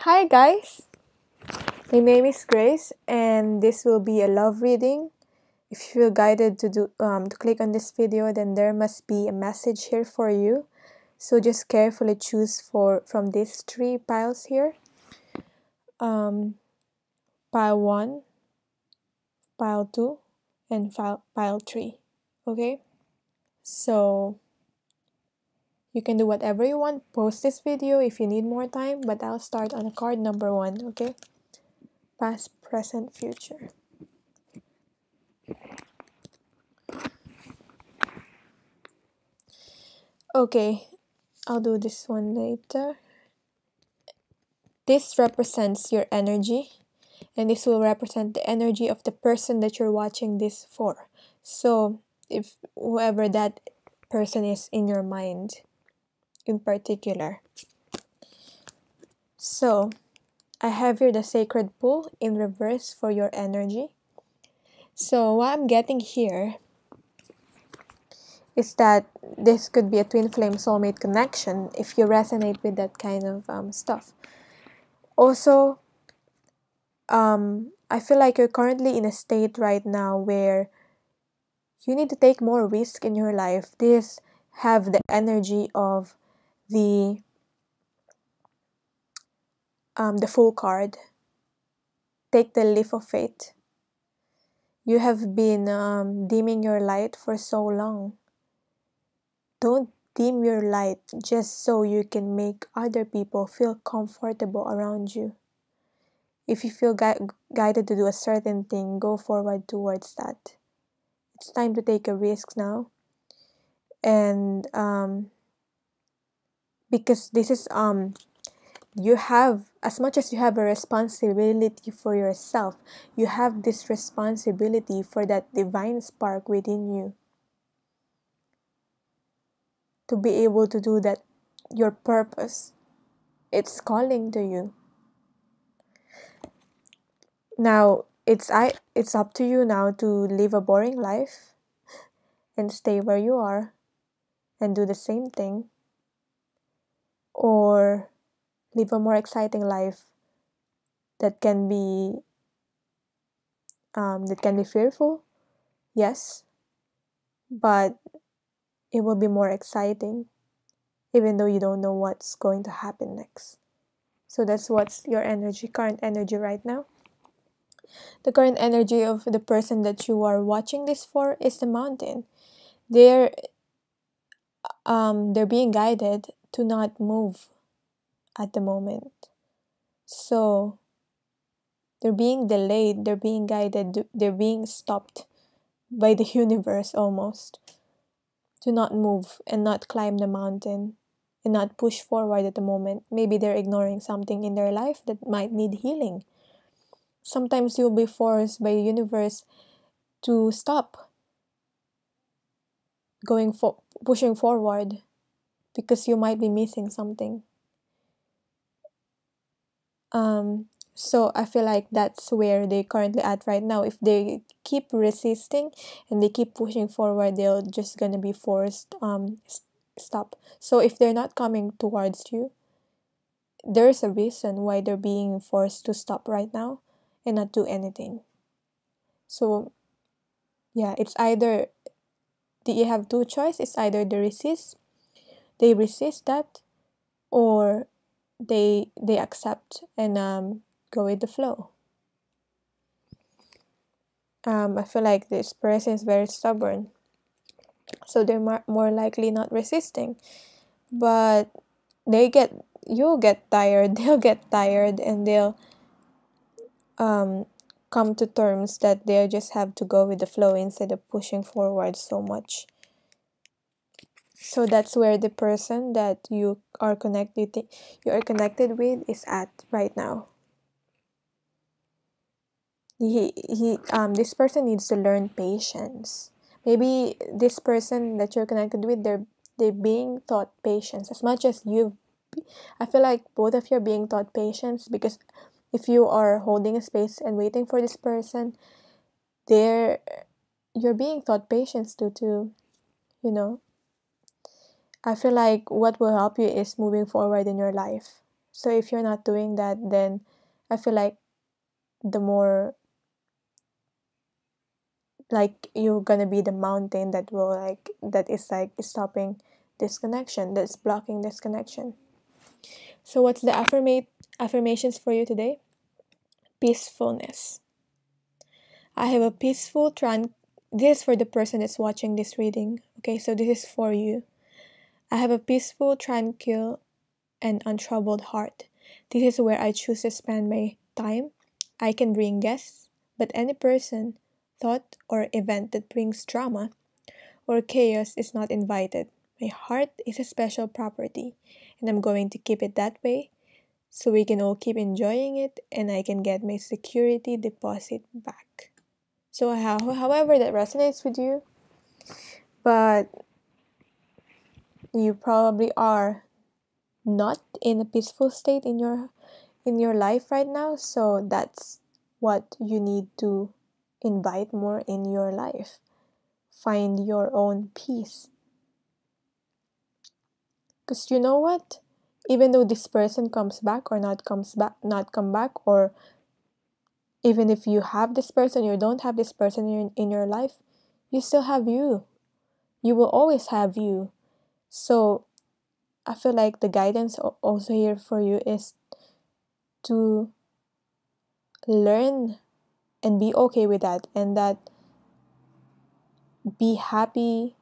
Hi guys, my name is Grace and this will be a love reading. If you feel guided to click on this video, then there must be a message here for you. So just carefully choose from these three piles here. Pile 1, pile 2, and pile 3. Okay? So you can do whatever you want. Post this video if you need more time, but I'll start on card number 1, okay? Past, present, future. Okay, I'll do this one later. This represents your energy, and this will represent the energy of the person that you're watching this for. So, if whoever that person is in your mind in particular. So, I have here the sacred pool in reverse for your energy. So, what I'm getting here is that this could be a twin flame soulmate connection if you resonate with that kind of stuff. Also, I feel like you're currently in a state right now where you need to take more risk in your life. This have the energy of the Fool card. Take the leap of faith. You have been dimming your light for so long. Don't dim your light just so you can make other people feel comfortable around you. If you feel guided to do a certain thing, go forward towards that. It's time to take a risk now. And because this is you have, as much as you have a responsibility for yourself, you have this responsibility for that divine spark within you to be able to do that. Your purpose, it's calling to you. Now it's up to you now to live a boring life and stay where you are and do the same thing, or live a more exciting life that can be fearful, yes, but it will be more exciting, even though you don't know what's going to happen next. So that's what's your current energy right now. The current energy of the person that you are watching this for is the mountain. They're being guided to not move at the moment. So they're being delayed, they're being guided, they're being stopped by the universe almost to not move and not climb the mountain and not push forward at the moment. Maybe they're ignoring something in their life that might need healing. Sometimes you'll be forced by the universe to stop pushing forward because you might be missing something. So I feel like that's where they currently at right now. If they keep resisting and they keep pushing forward, they're just gonna be forced stop. So if they're not coming towards you, there's a reason why they're being forced to stop right now and not do anything. So yeah, it's either you have two choices. It's either they resist that, or they accept and go with the flow. I feel like this person is very stubborn, so they're more likely not resisting, but you'll get tired, they'll get tired, and they'll come to terms that they just have to go with the flow instead of pushing forward so much. So that's where the person that you are connected with is at right now. This person needs to learn patience. Maybe this person that you're connected with, they're being taught patience as much as you. I feel like both of you are being taught patience, because if you are holding a space and waiting for this person, you're being taught patience to you know. I feel like what will help you is moving forward in your life. So if you're not doing that, then I feel like the more like you're gonna be the mountain that will that is stopping this connection, that's blocking this connection. So what's the affirmations for you today? Peacefulness. I have a peaceful this is for the person that's watching this reading. Okay, so this is for you. I have a peaceful, tranquil, and untroubled heart. This is where I choose to spend my time. I can bring guests, but any person, thought, or event that brings drama or chaos is not invited. My heart is a special property, and I'm going to keep it that way so we can all keep enjoying it and I can get my security deposit back. So, however, that resonates with you, but you probably are not in a peaceful state in your life right now, so that's what you need to invite more in your life. Find your own peace. Because you know what? Even though this person comes back or not come back, or even if you have this person, you don't have this person in your life, you still have you. You will always have you. So I feel like the guidance also here for you is to learn and be okay with that, and that be happy,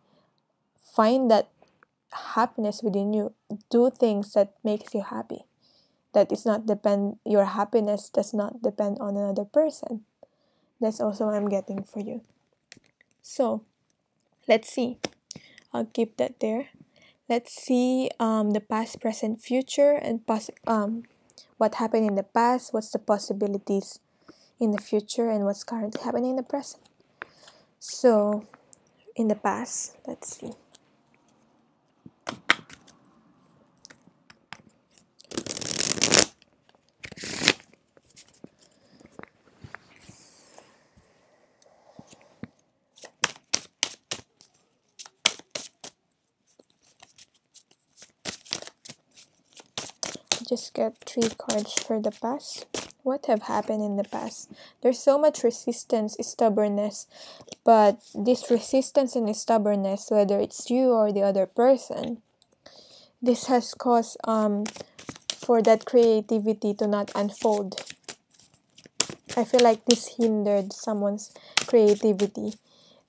find that happiness within you, do things that makes you happy, that is not depend your happiness does not depend on another person. That's also what I'm getting for you. So let's see, I'll keep that there. Let's see the past, present, future, and what happened in the past, what's the possibilities in the future, and what's currently happening in the present. So in the past, let's see. Just get 3 cards for the past. What have happened in the past? There's so much resistance, stubbornness, but this resistance and stubbornness, whether it's you or the other person, this has caused for that creativity to not unfold. I feel like this hindered someone's creativity.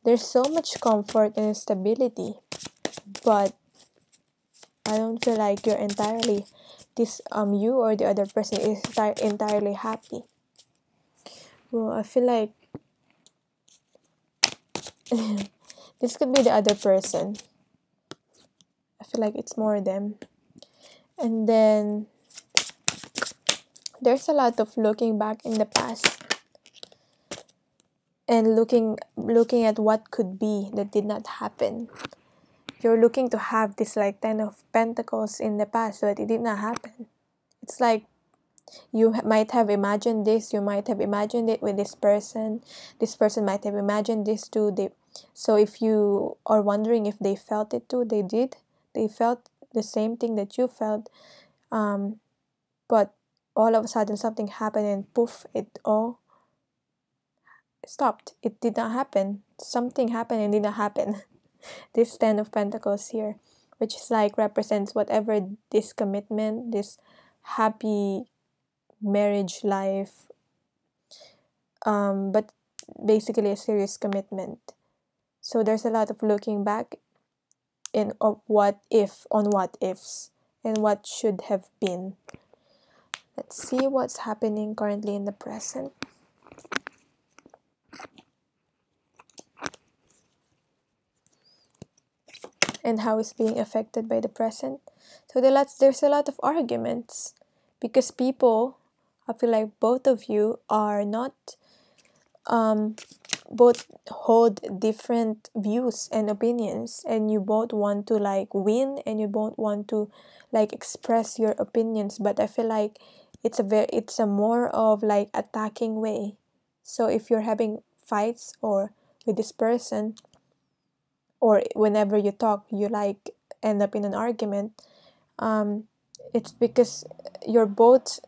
There's so much comfort and stability, but I don't feel like you're entirely you or the other person is entirely happy. Well, I feel like this could be the other person. I feel like it's more them. And then there's a lot of looking back in the past and looking at what could be that did not happen. You're looking to have this like 10 of Pentacles in the past, but it did not happen. It's like you might have imagined this, you might have imagined it with this person might have imagined this too. So if you are wondering if they felt it too, they did. They felt the same thing that you felt, but all of a sudden something happened and poof, it all stopped. It did not happen. Something happened and did not happen. This 10 of Pentacles here, which is like represents whatever this commitment, this happy marriage life, but basically a serious commitment. So there's a lot of looking back in what ifs and what should have been. Let's see what's happening currently in the present. And how it's being affected by the present. So there's a lot of arguments because people, I feel like both of you are not both hold different views and opinions, and you both want to like win and you both want to like express your opinions, but I feel like it's a more of like attacking way. So if you're having fights or with this person, or whenever you talk you like end up in an argument, it's because you're both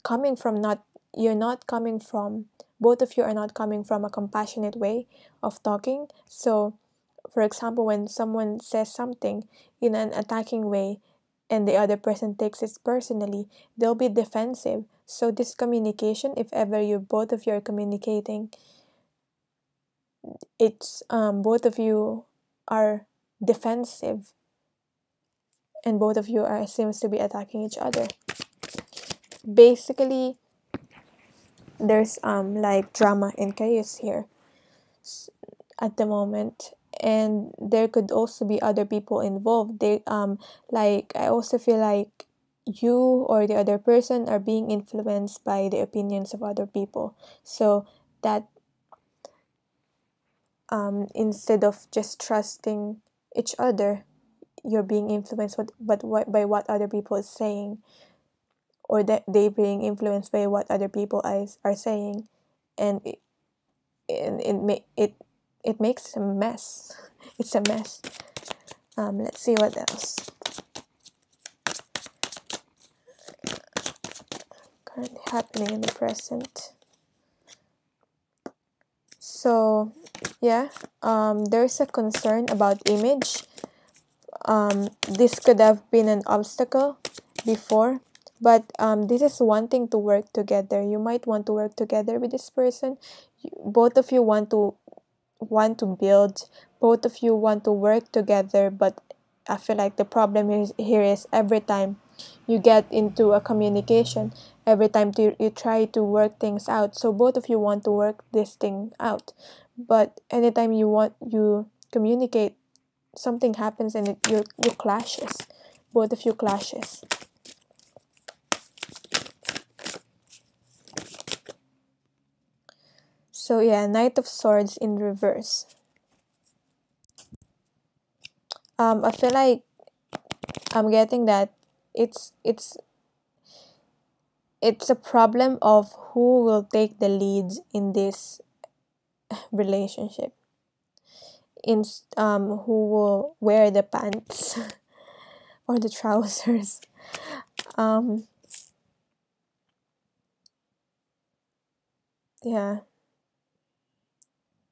coming from not you're not coming from both of you are not coming from a compassionate way of talking. So for example, when someone says something in an attacking way and the other person takes it personally, they'll be defensive. So this communication, if ever you both of you are communicating, it's both of you are defensive and both of you are seems to be attacking each other. Basically, there's like drama and chaos here at the moment, and there could also be other people involved. They like I also feel like you or the other person are being influenced by the opinions of other people. So that instead of just trusting each other, you're being influenced by what other people is saying, or that they being influenced by what other people are saying, and it makes a mess. It's a mess. Let's see what else currently happening in the present. So yeah, there's a concern about image. This could have been an obstacle before, but this is wanting to work together. You might want to work together with this person. Both of you want to build, both of you want to work together, but I feel like the problem here is every time you get into a communication, every time you try to work things out, so both of you want to work this thing out, but anytime you communicate, something happens and you clashes, both of you clashes. So yeah, Knight of Swords in reverse. I feel like I'm getting that it's a problem of who will take the lead in this relationship, in who will wear the pants or the trousers. um yeah,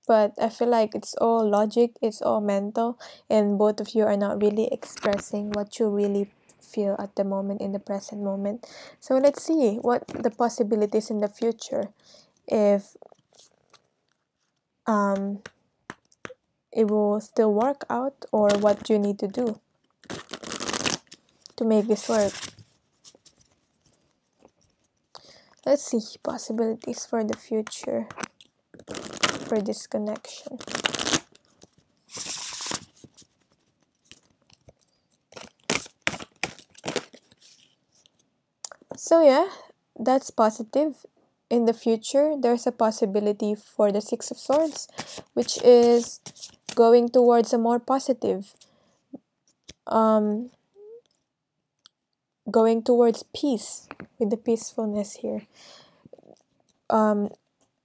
but I feel like it's all logic, it's all mental, and both of you are not really expressing what you really feel at the moment, in the present moment. So let's see what the possibilities in the future, if it will still work out, or what you need to do to make this work. Let's see possibilities for the future for this connection. So yeah, that's positive. In the future, there's a possibility for the Six of Swords, which is going towards a more positive, going towards peace, with the peacefulness here.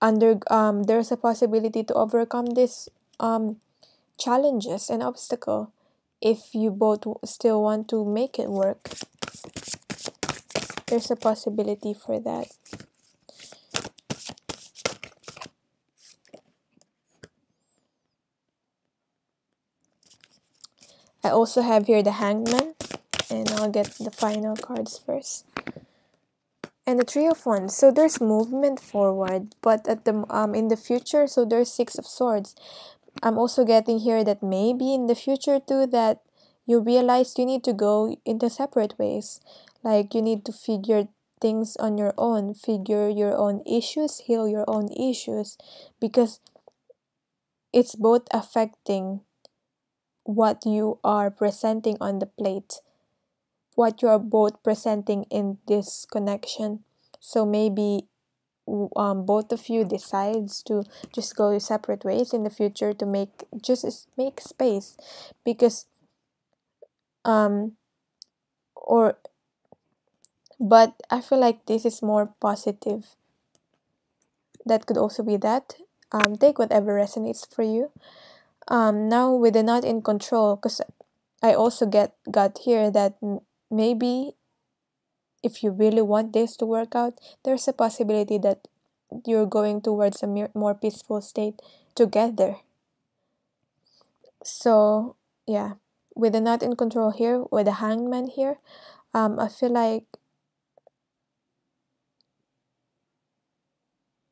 There's a possibility to overcome this challenges and obstacle if you both still want to make it work. There's a possibility for that. I also have here the Hangman, and I'll get the final cards first. And the Three of Wands. So there's movement forward, but at the in the future, so there's Six of Swords. I'm also getting here that maybe in the future too, that you realize you need to go into separate ways. Like you need to figure things on your own, figure your own issues, heal your own issues, because it's both affecting what you are presenting on the plate, what you are both presenting in this connection. So maybe both of you decides to just go separate ways in the future to make space, because or but I feel like this is more positive. That could also be that. Take whatever resonates for you. Now with the not in control, because I also got here that maybe if you really want this to work out, there's a possibility that you're going towards a more peaceful state together. So yeah, with the not in control here, with the hangman here, I feel like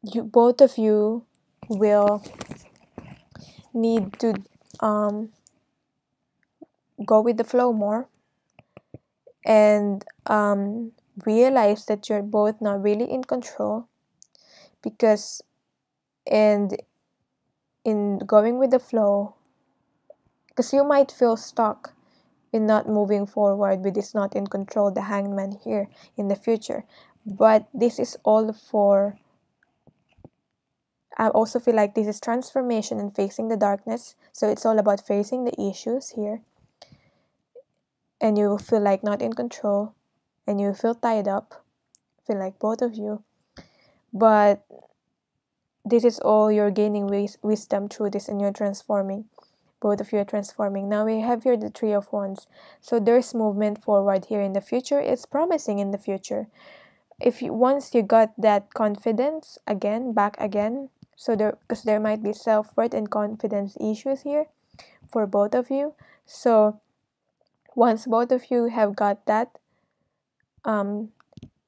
both of you will need to go with the flow more, and realize that you're both not really in control, because and in going with the flow, because you might feel stuck in not moving forward with this not in control, the hangman here, in the future. But this is all for, I also feel like this is transformation and facing the darkness. So it's all about facing the issues here, and you will feel like not in control, and you feel tied up, feel like both of you. But this is all you're gaining wisdom through this, and you're transforming. Both of you are transforming. Now we have here the Three of Wands. So there's movement forward here in the future. It's promising in the future. If you, once you got that confidence again, back again, so because there might be self-worth and confidence issues here for both of you. So once both of you have got that,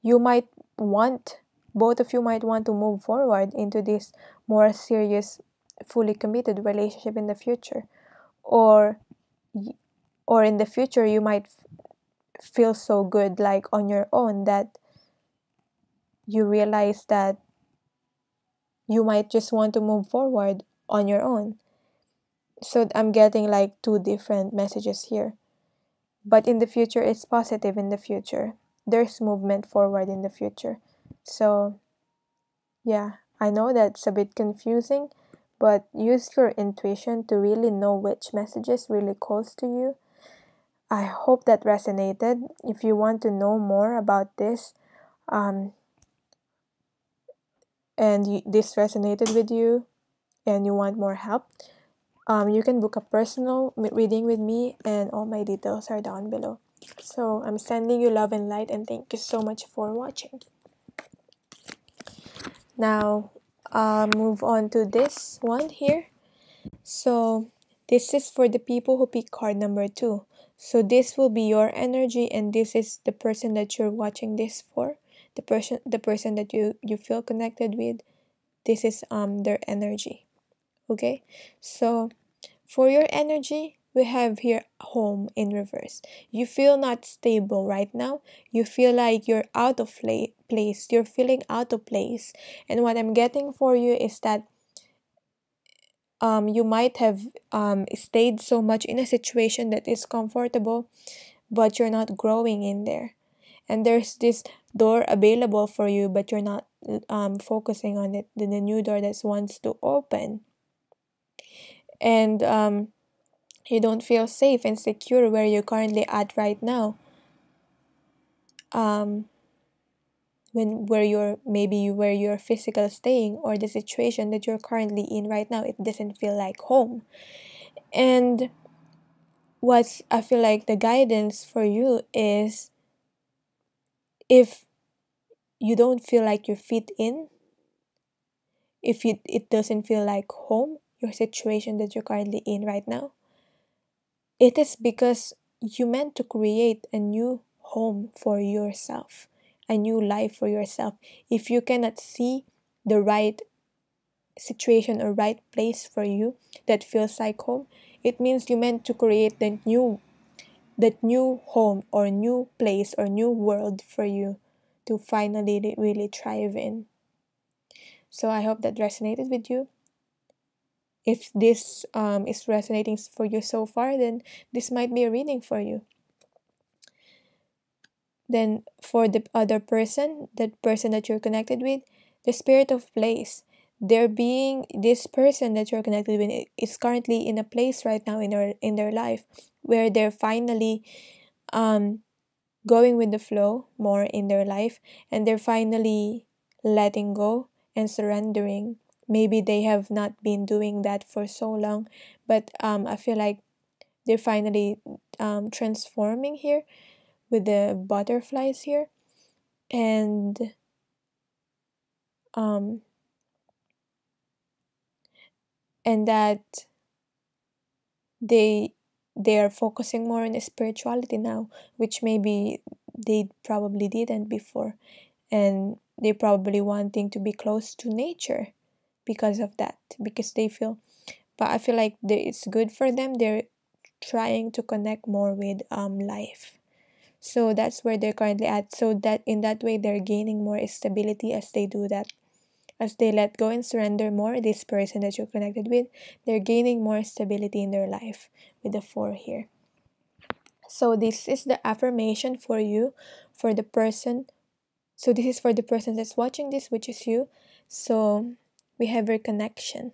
you might want, both of you might want to move forward into this more serious, fully committed relationship in the future. Or in the future, you might feel so good, like on your own, that you realize that you might just want to move forward on your own. So I'm getting like two different messages here. But in the future, it's positive in the future. There's movement forward in the future. So yeah, I know that's a bit confusing, but use your intuition to really know which messages really calls to you. I hope that resonated. If you want to know more about this, and this resonated with you, and you want more help, you can book a personal reading with me, and all my details are down below. So I'm sending you love and light, and thank you so much for watching. Now, move on to this one here. So this is for the people who pick card number 2. So this will be your energy, and this is the person that you're watching this for. The person that you feel connected with. This is their energy. Okay? So for your energy, we have here home in reverse. You feel not stable right now. You feel like you're out of place. You're feeling out of place. And what I'm getting for you is that you might have stayed so much in a situation that is comfortable, but you're not growing in there. And there's this door available for you, but you're not focusing on it, the new door that wants to open. And you don't feel safe and secure where you're currently at right now. Where you're physically staying, or the situation that you're currently in right now, it doesn't feel like home. And what I feel like the guidance for you is, if you don't feel like you fit in, if it doesn't feel like home, your situation that you're currently in right now, it is because you meant to create a new home for yourself, a new life for yourself. If you cannot see the right situation or right place for you that feels like home, it means you meant to create that new home or new place or new world for you to finally really thrive in. So I hope that resonated with you. If this is resonating for you so far, then this might be a reading for you. Then for the other person, that person that you're connected with, the spirit of place. This person that you're connected with is currently in a place right now in their life where they're finally going with the flow more in their life, and they're finally letting go and surrendering. Maybe they have not been doing that for so long, but I feel like they're finally transforming here, with the butterflies here, and um and that they they are focusing more on spirituality now, which maybe they probably didn't before, and they probably wanting to be close to nature because of that, because they feel, but I feel like it's good for them. They're trying to connect more with life. So that's where they're currently at. So that in that way they're gaining more stability as they do that. As they let go and surrender more this person that you're connected with, they're gaining more stability in their life with the 4 here. So this is the affirmation for you, for the person. So this is for the person that's watching this, which is you. So we have your connection.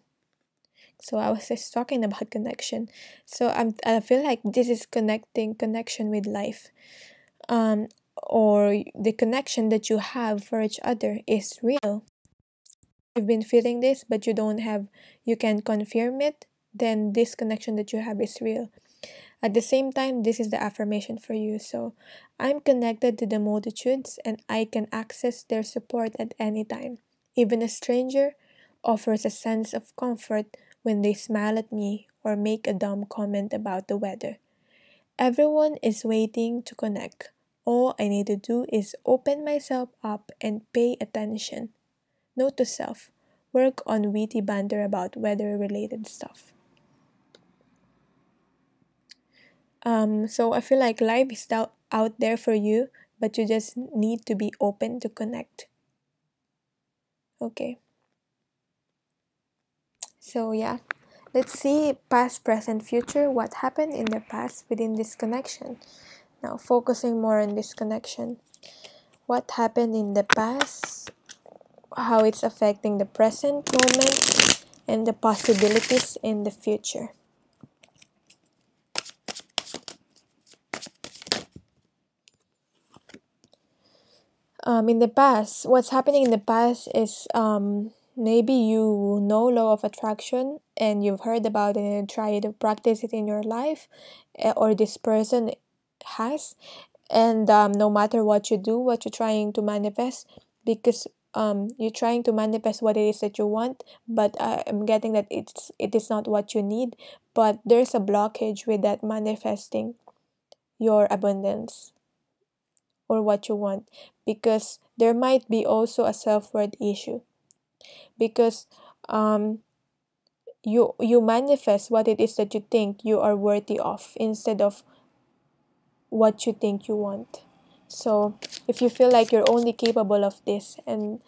So I was just talking about connection. So I feel like this is connection with life. Or the connection that you have for each other is real. You've been feeling this, but you can confirm it, then this connection that you have is real. At the same time, this is the affirmation for you. So I'm connected to the multitudes and I can access their support at any time. Even a stranger offers a sense of comfort when they smile at me or make a dumb comment about the weather. Everyone is waiting to connect. All I need to do is open myself up and pay attention. Note to self, work on witty banter about weather related stuff. So I feel like life is out there for you, but you just need to be open to connect. Okay. So yeah, let's see past, present, future. What happened in the past within this connection? Now focusing more on this connection. What happened in the past? How it's affecting the present moment and the possibilities in the future. In the past, what's happening in the past is maybe you know law of attraction and you've heard about it and try to practice it in your life, or this person has, and no matter what you do, what you're trying to manifest, because you're trying to manifest what it is that you want, but I'm getting that it is not what you need, but there's a blockage with that manifesting your abundance or what you want, because there might be also a self-worth issue, because um you manifest what it is that you think you are worthy of instead of what you think you want. So if you feel like you're only capable of this, and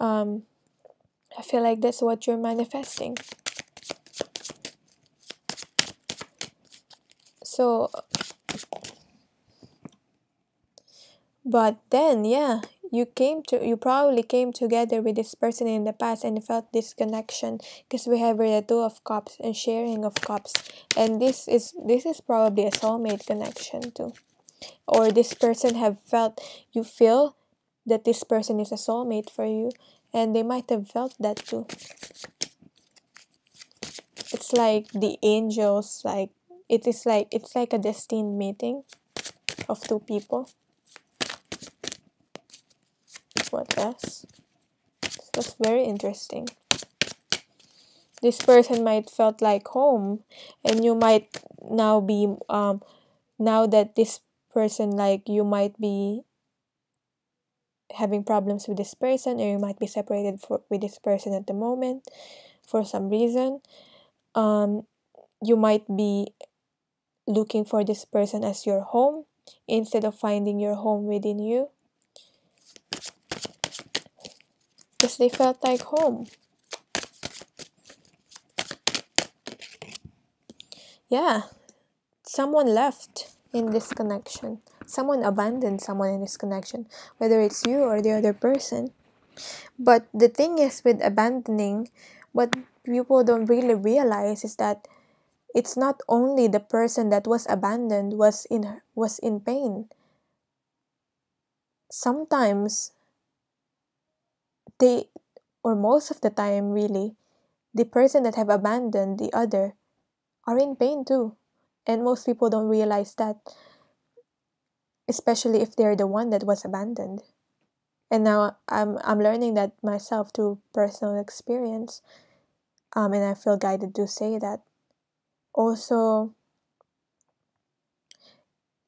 um I feel like that's what you're manifesting. So but then, yeah, you probably came together with this person in the past and felt this connection, because we have the 2 of cups and sharing of cups, and this is probably a soulmate connection too, or this person have felt, you feel that this person is a soulmate for you, and they might have felt that too. It's like the angels, like it's like a destined meeting of 2 people. What else? That's very interesting. This person might felt like home, and you might now be now that this person, like, you might be having problems with this person, or you might be separated with this person at the moment for some reason. You might be looking for this person as your home instead of finding your home within you, because they felt like home. Yeah, someone left in this connection. Someone abandoned someone in this connection, whether it's you or the other person. But the thing is, with abandoning, what people don't really realize is that it's not only the person that was abandoned was in pain. Sometimes they, or most of the time really, the person that have abandoned the other are in pain too. And most people don't realize that. especially if they're the one that was abandoned. And now I'm learning that myself through personal experience, and I feel guided to say that. Also,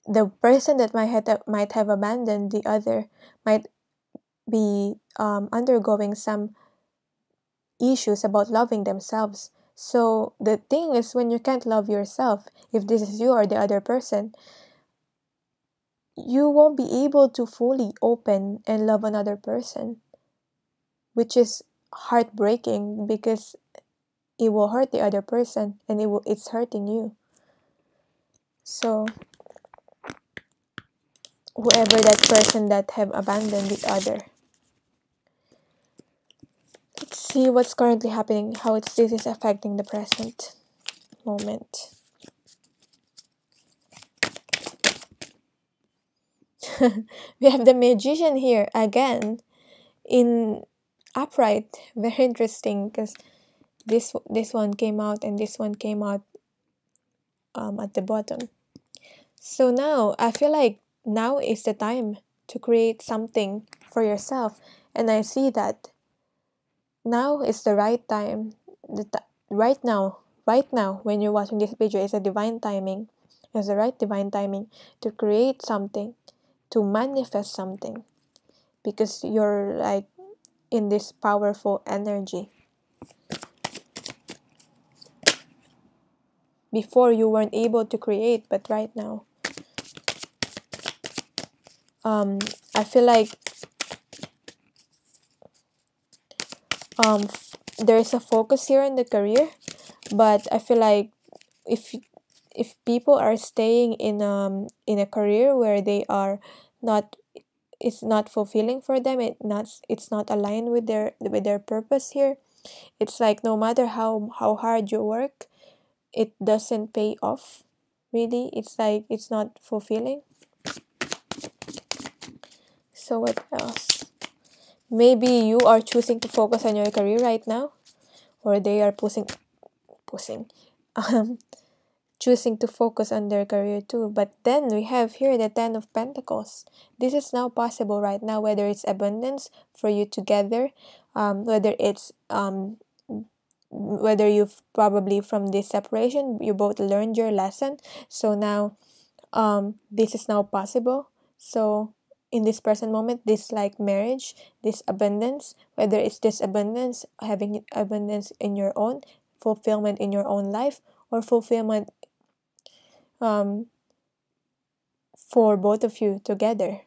the person that might have abandoned the other might be undergoing some issues about loving themselves. So the thing is, when you can't love yourself, if this is you or the other person, you won't be able to fully open and love another person, which is heartbreaking because it will hurt the other person and it's hurting you. So whoever that person that have abandoned the other, let's see what's currently happening, how this is affecting the present moment. We have the Magician here again in upright. Very interesting because this one came out and this one came out at the bottom. So now I feel like now is the time to create something for yourself, and I see that now is the right time. Right now, when you're watching this video, is a divine timing. It's the right divine timing to create something, to manifest something, because you're like in this powerful energy. Before you weren't able to create, but right now, I feel like there's a focus here in the career, but I feel like if people are staying in a career where they are not, it's not fulfilling for them, it's not aligned with their purpose here. It's like no matter how hard you work, it doesn't pay off. Really, it's like it's not fulfilling. So what else? Maybe you are choosing to focus on your career right now, or they are choosing to focus on their career too. But then we have here the Ten of Pentacles. This is now possible right now, whether it's abundance for you together, whether you've probably from this separation you both learned your lesson. So now this is now possible. So in this present moment, this like marriage, this abundance, whether it's this abundance, having abundance in your own, fulfillment in your own life, or fulfillment for both of you together.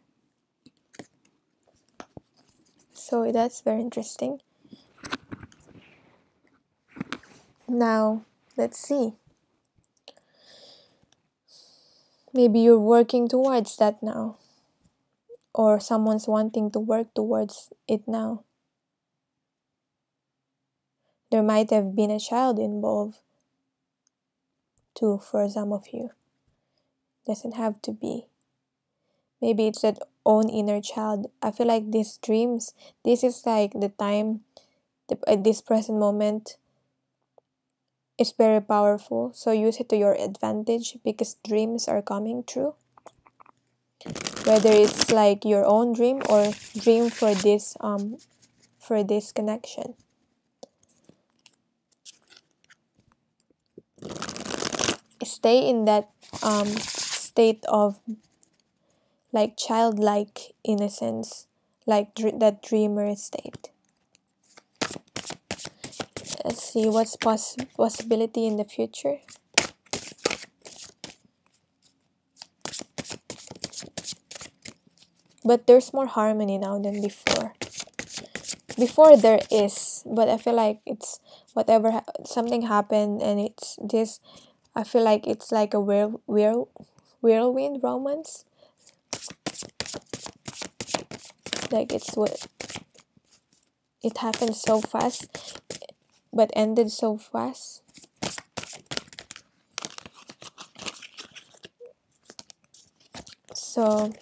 So that's very interesting. Now let's see, maybe you're working towards that now, or someone's wanting to work towards it now. There might have been a child involved too for some of you. Doesn't have to be. Maybe it's that own inner child. I feel like these dreams, this is like the time, at this present moment, is very powerful. So use it to your advantage because dreams are coming true. Whether it's like your own dream or dream for this connection. Stay in that state of like childlike innocence, like that dreamer state. Let's see what's possibility in the future. But there's more harmony now than before. Before there is, but I feel like it's whatever something happened and it's this. I feel like it's like a whirlwind romance. Like it's what it happened so fast, but ended so fast. So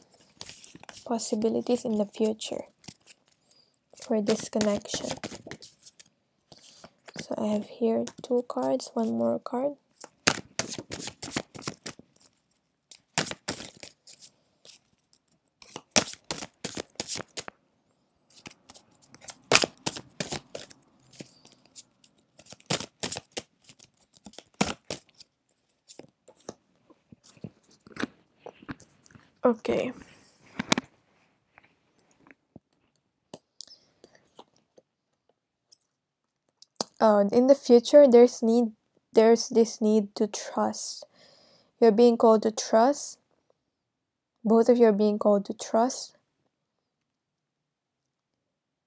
possibilities in the future for this connection. So I have here 2 cards, 1 more card. Okay. In the future, there's this need to trust. You're being called to trust. Both of you are being called to trust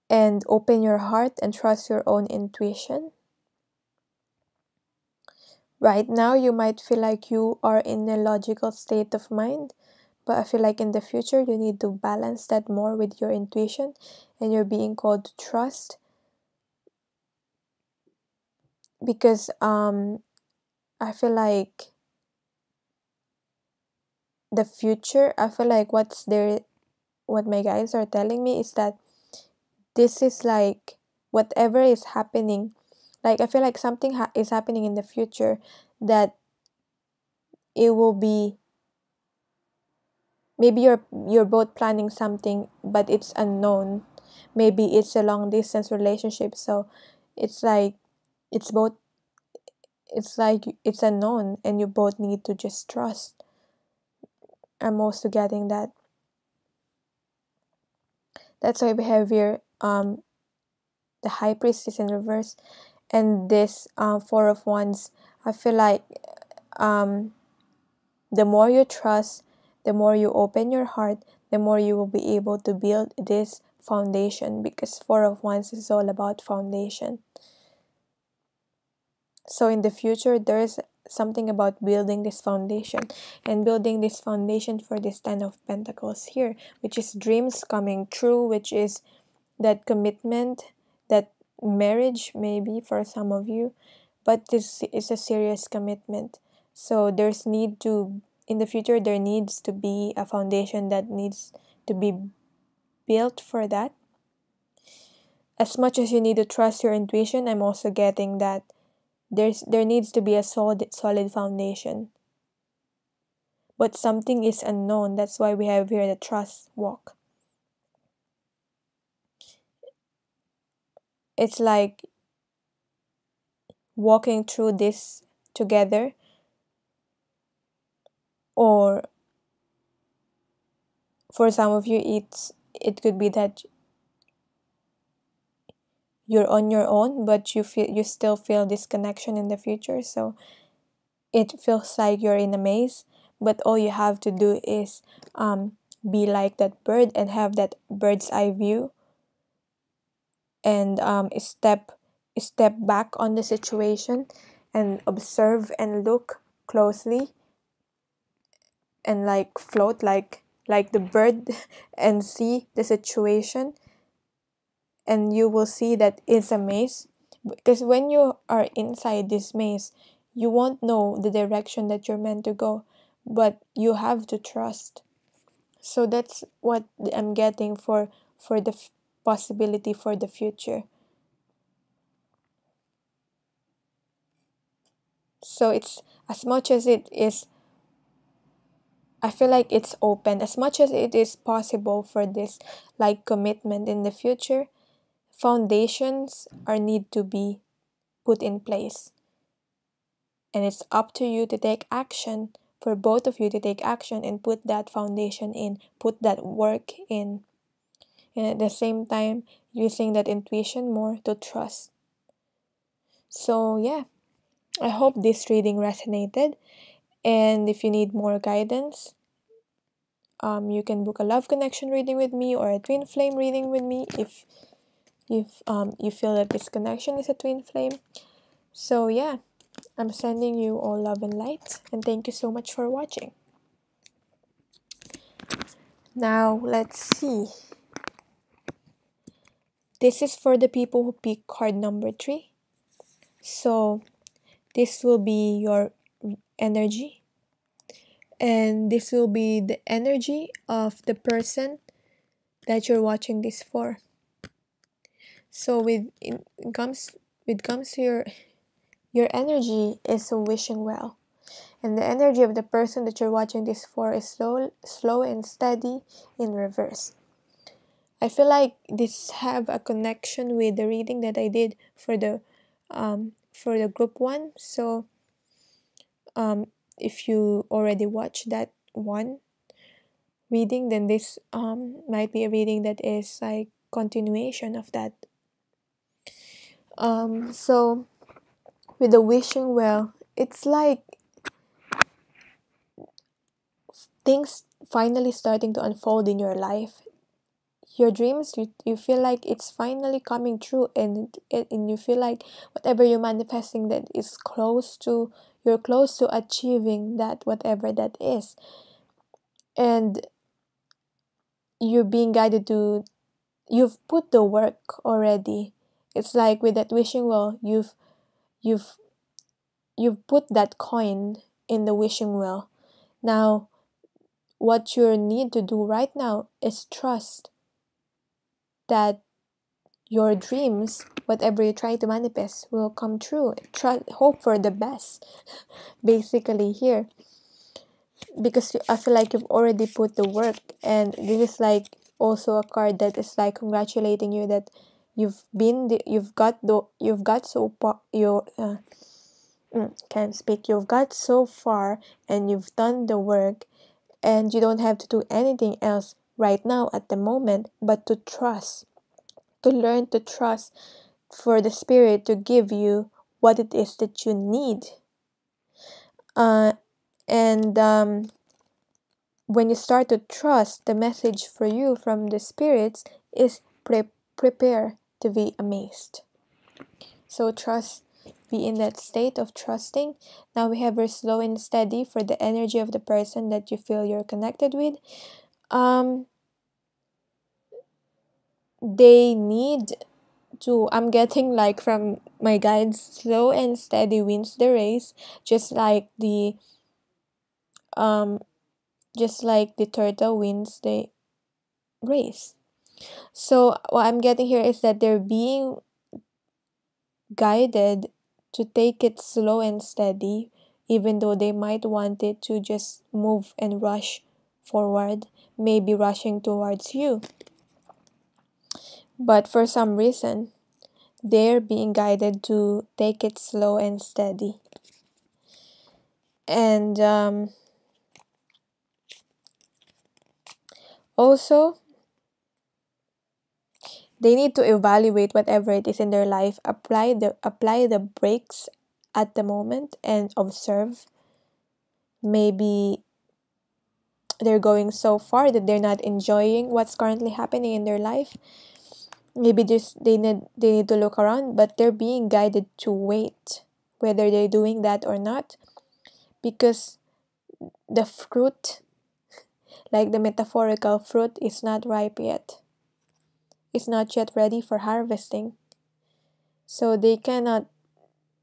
and open your heart and trust your own intuition. Right now, you might feel like you are in a logical state of mind, but I feel like in the future, you need to balance that more with your intuition, and you're being called to trust. Because I feel like the future, I feel like what my guides are telling me is that this is like whatever is happening, like I feel like something is happening in the future, that it will be, maybe you're both planning something but it's unknown. Maybe it's a long distance relationship, so it's like it's both it's like it's unknown and you both need to just trust. I'm also getting that. That's why we have here the high priestess in reverse and this four of wands. I feel like the more you trust, the more you open your heart, the more you will be able to build this foundation, because four of wands is all about foundation. So in the future, there is something about building this foundation, and building this foundation for this 10 of pentacles here, which is dreams coming true, which is that commitment, that marriage maybe for some of you, but this is a serious commitment. So there's need to, in the future, there needs to be a foundation that needs to be built for that. As much as you need to trust your intuition, I'm also getting that there needs to be a solid foundation. But something is unknown. That's why we have here the trust walk. It's like walking through this together, or for some of you it could be that you're on your own, but you still feel this connection in the future. So it feels like you're in a maze, but all you have to do is be like that bird and have that bird's eye view, and step back on the situation and observe and look closely, and like float like the bird and see the situation, and you will see that it's a maze. Because when you are inside this maze, you won't know the direction that you're meant to go, but you have to trust. So that's what I'm getting for the possibility for the future. So it's, as much as it is, I feel like it's open, as much as it is possible for this like commitment in the future, foundations are need to be put in place. And it's up to you to take action, for both of you to take action and put that foundation in, put that work in. And at the same time, using that intuition more to trust. So yeah, I hope this reading resonated. And if you need more guidance, you can book a love connection reading with me or a twin flame reading with me if you feel that this connection is a twin flame. So yeah, I'm sending you all love and light, and thank you so much for watching. Now let's see. This is for the people who pick card number 3. So this will be your energy, and this will be the energy of the person that you're watching this for. So comes to your energy is wishing well, and the energy of the person that you're watching this for is slow and steady in reverse. I feel like this have a connection with the reading that I did for the group one. So if you already watched that one reading, then this might be a reading that is like continuation of that. So with the wishing well, it's like things finally starting to unfold in your life. Your dreams, you feel like it's finally coming true, and you feel like whatever you're manifesting, that is close to, you're close to achieving that, whatever that is. And you're being guided to, you've put the work already. It's like with that wishing well, you've you've put that coin in the wishing well. Now what you need to do right now is trust that your dreams, whatever you try to manifest, will come true. Hope for the best, basically here, because I feel like you've already put the work, and this is like also a card that is like congratulating you that you've got so can't speak. You've got so far, and you've done the work, and you don't have to do anything else right now at the moment but to trust, to learn to trust for the spirit to give you what it is that you need. And when you start to trust, the message for you from the spirits is prepare to be amazed. So trust, be in that state of trusting. Now we have our slow and steady for the energy of the person that you feel you're connected with. They need to, I'm getting like from my guides, slow and steady wins the race, just like the turtle wins the race. So what I'm getting here is that they're being guided to take it slow and steady, even though they might want it to just move and rush forward, maybe rushing towards you. But for some reason, they're being guided to take it slow and steady. And also, they need to evaluate whatever it is in their life, apply the brakes at the moment, and observe. Maybe they're going so far that they're not enjoying what's currently happening in their life. Maybe just they need to look around, but they're being guided to wait, whether they're doing that or not, because the fruit, like the metaphorical fruit, is not ripe yet. It's not yet ready for harvesting. So they cannot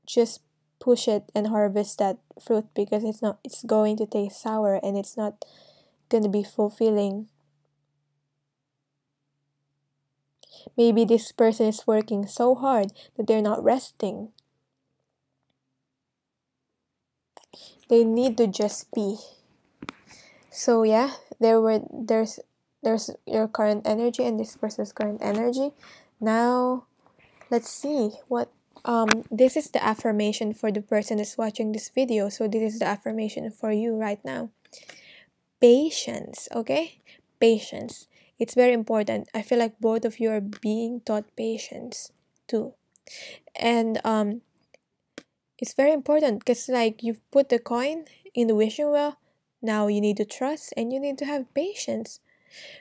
just push it and harvest that fruit, because it's going to taste sour, and it's not going to be fulfilling. Maybe this person is working so hard that they're not resting. They need to just be. So yeah, there's your current energy and this person's current energy. Now let's see what this is the affirmation for the person that's watching this video. So this is the affirmation for you right now. Patience, okay? Patience. It's very important. I feel like both of you are being taught patience too. And it's very important because like you've put the coin in the wishing well. Now you need to trust and you need to have patience.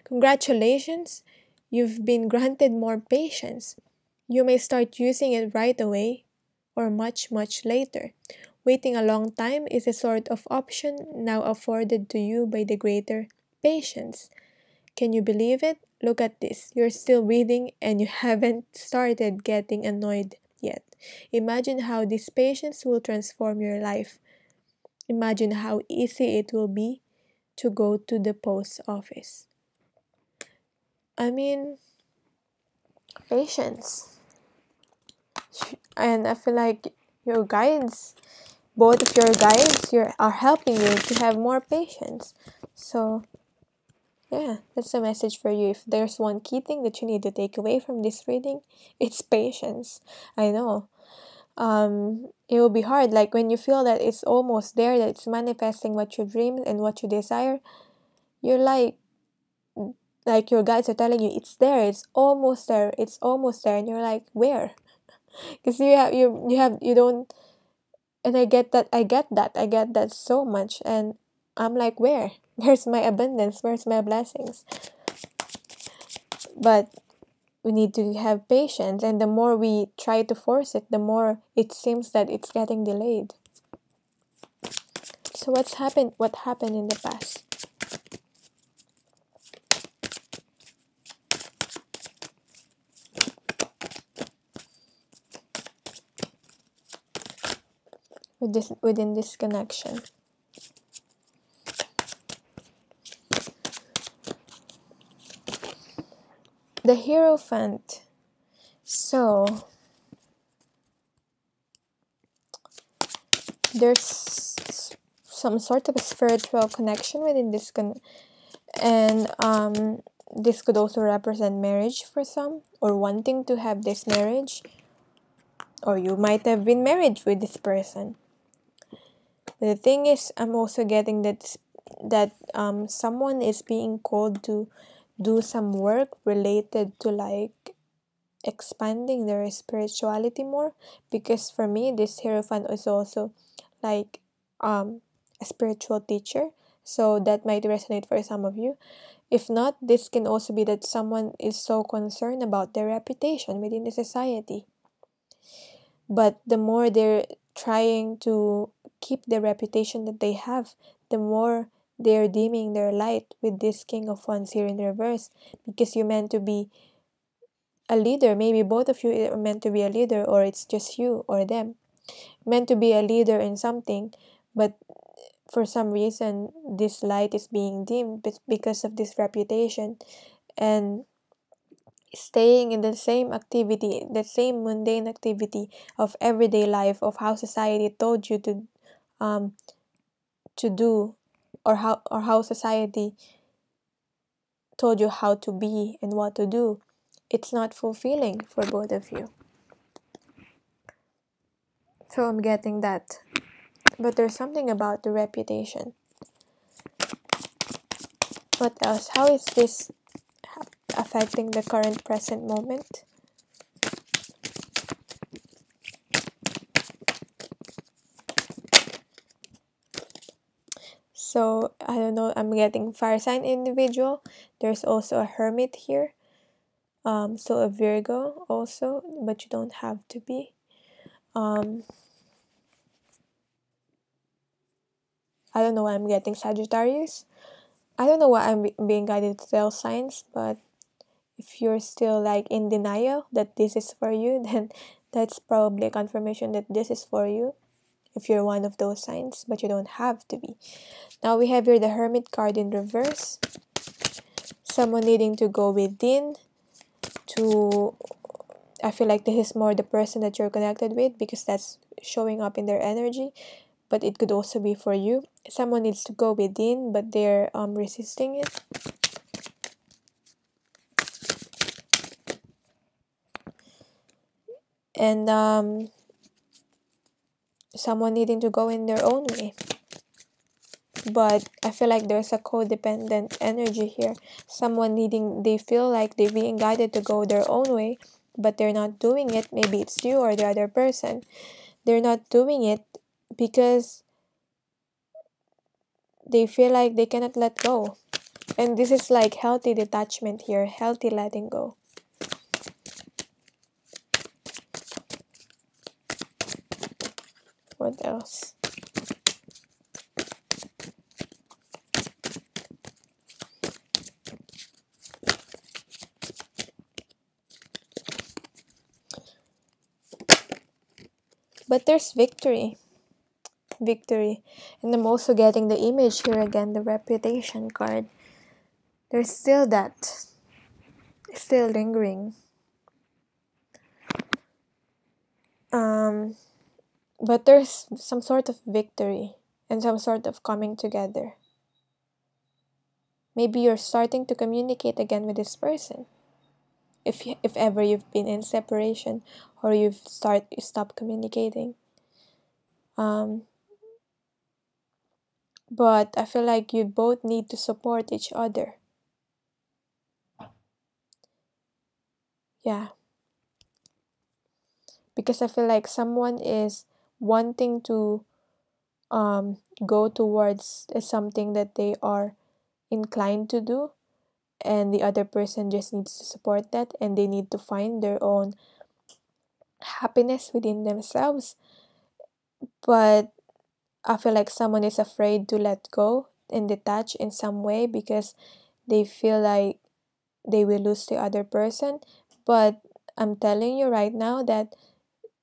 Congratulations, you've been granted more patience. You may start using it right away or much, much later. Waiting a long time is a sort of option now afforded to you by the greater patience. Can you believe it? Look at this. You're still reading and you haven't started getting annoyed yet. Imagine how this patience will transform your life. Imagine how easy it will be to go to the post office. I mean, patience. And I feel like your guides, both of your guides, are helping you to have more patience. So yeah, that's a message for you. If there's one key thing that you need to take away from this reading, it's patience. I know. It will be hard. Like when you feel that it's almost there, that it's manifesting what you dream and what you desire, you're like like your guides are telling you it's there, it's almost there, it's almost there, and you're like, where? Because you don't. And I get that, I get that so much, and I'm like, where's my abundance, where's my blessings? But we need to have patience, and the more we try to force it, the more it seems that it's getting delayed. So what happened in the past? Within this connection? The Hierophant. So there's some sort of a spiritual connection within this and this could also represent marriage for some, or wanting to have this marriage, or you might have been married with this person. The thing is, I'm also getting that someone is being called to do some work related to like expanding their spirituality more, because for me this Hierophant is also like a spiritual teacher, so that might resonate for some of you. If not, this can also be that someone is so concerned about their reputation within the society, but the more they're trying to keep the reputation that they have, the more they're dimming their light with this King of Wands here in reverse, because you're meant to be a leader. Maybe both of you are meant to be a leader, or it's just you or them meant to be a leader in something, but for some reason this light is being dimmed because of this reputation, and staying in the same activity, the same mundane activity of everyday life, of how society told you to do, or how society told you how to be and what to do. It's not fulfilling for both of you. So I'm getting that. But there's something about the reputation. What else? How is this affecting the current present moment? So I don't know, I'm getting fire sign individual. There's also a hermit here. So a Virgo also, but you don't have to be. I don't know why I'm getting Sagittarius. I don't know why I'm being guided to tell signs, but if you're still like in denial that this is for you, then that's probably a confirmation that this is for you, if you're one of those signs, but you don't have to be. Now we have here the Hermit card in reverse. Someone needing to go within to, I feel like this is more the person that you're connected with, because that's showing up in their energy, but it could also be for you. Someone needs to go within, but they're resisting it. And someone needing to go in their own way. But I feel like there's a codependent energy here. Someone they feel like they're being guided to go their own way, but they're not doing it. Maybe it's you or the other person. They're not doing it because they feel like they cannot let go. And this is like healthy detachment here, healthy letting go. What else? But there's victory. Victory. And I'm also getting the image here again, the reputation card. There's still that. Still lingering. But there's some sort of victory and some sort of coming together. Maybe you're starting to communicate again with this person. If ever you've been in separation, or you stopped communicating. But I feel like you both need to support each other. yeah, because I feel like someone is wanting to go towards something that they are inclined to do, and the other person just needs to support that, and they need to find their own happiness within themselves. But I feel like someone is afraid to let go and detach in some way because they feel like they will lose the other person. But I'm telling you right now that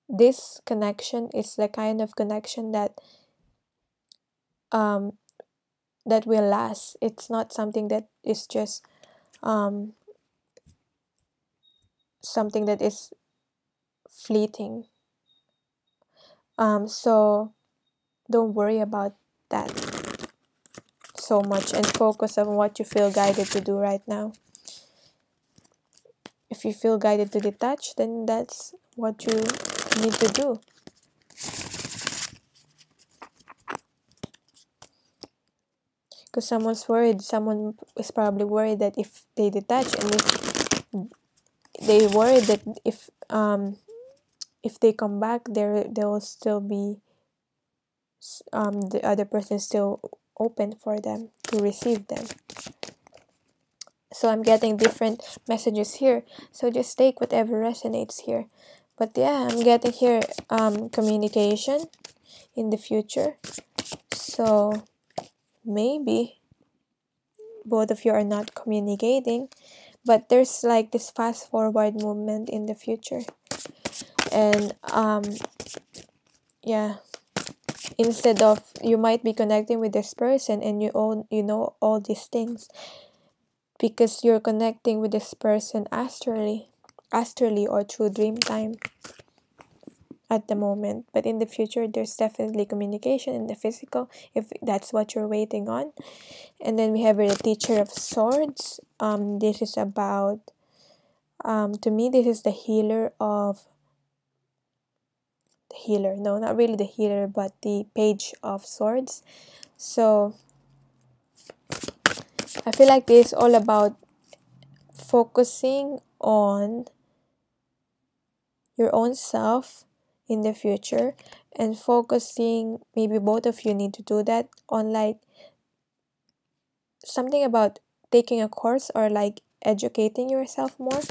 this connection is the kind of connection um that will last. It's not something that is just um something that is fleeting. So don't worry about that so much and focus on what you feel guided to do right now. If you feel guided to detach, then that's what you need to do. Because someone is probably worried that if they detach, and if they worry that if they come back, there will still be the other person still open for them to receive them. So I'm getting different messages here, so just take whatever resonates here. But yeah, I'm getting here communication in the future. So maybe both of you are not communicating, but there's like this fast forward movement in the future. And yeah, instead of, you might be connecting with this person and you know all these things because you're connecting with this person astrally or through dream time at the moment. But in the future, there's definitely communication in the physical, if that's what you're waiting on. And then we have the Teacher of Swords. This is about to me, this is the healer, no, not really the healer, but the Page of Swords. So I feel like this is all about focusing on your own self in the future, and focusing, maybe both of you need to do that, on like something about taking a course or like educating yourself more.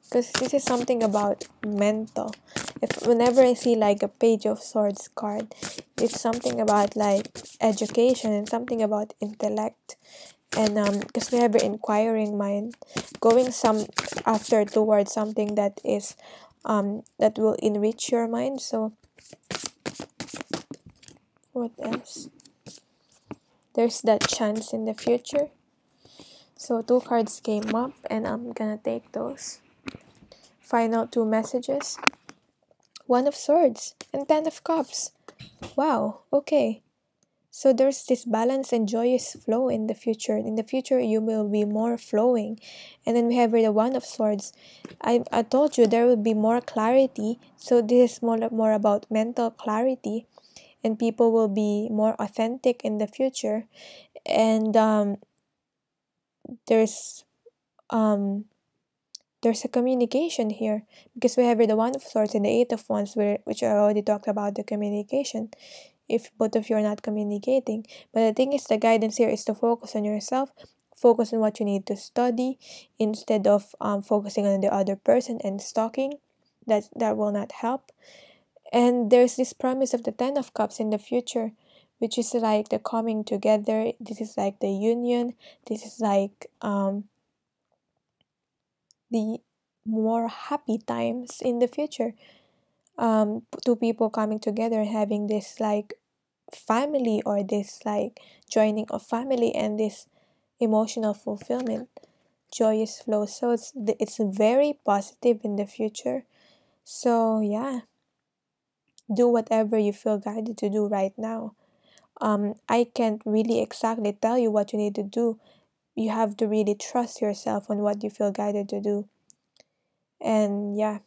Because this is something about mental. Whenever I see like a Page of Swords card, it's something about like education and something about intellect. And because we have an inquiring mind, going some after towards something that is that will enrich your mind. So what else? There's that chance in the future. So 2 cards came up and I'm gonna take those. Final 2 messages. 1 of Swords and 10 of Cups. Wow, okay. So there's this balance and joyous flow in the future. In the future, you will be more flowing. And then we have the 1 of Swords. I told you there will be more clarity. So this is more about mental clarity. And people will be more authentic in the future. And there's a communication here, because we have the 1 of Swords and the 8 of Wands, which I already talked about the communication, if both of you are not communicating. But the thing is, the guidance here is to focus on yourself, focus on what you need to study, instead of focusing on the other person and stalking. That will not help. And there's this promise of the 10 of Cups in the future, which is like the coming together. This is like the union. This is like the more happy times in the future. 2 people coming together, having this like family, or this like joining of family, and this emotional fulfillment, joyous flow. So it's very positive in the future. So yeah, do whatever you feel guided to do right now. I can't really exactly tell you what you need to do. You have to really trust yourself on what you feel guided to do. And yeah,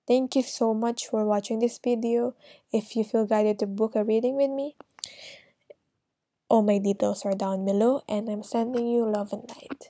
thank you so much for watching this video. If you feel guided to book a reading with me, all my details are down below, and I'm sending you love and light.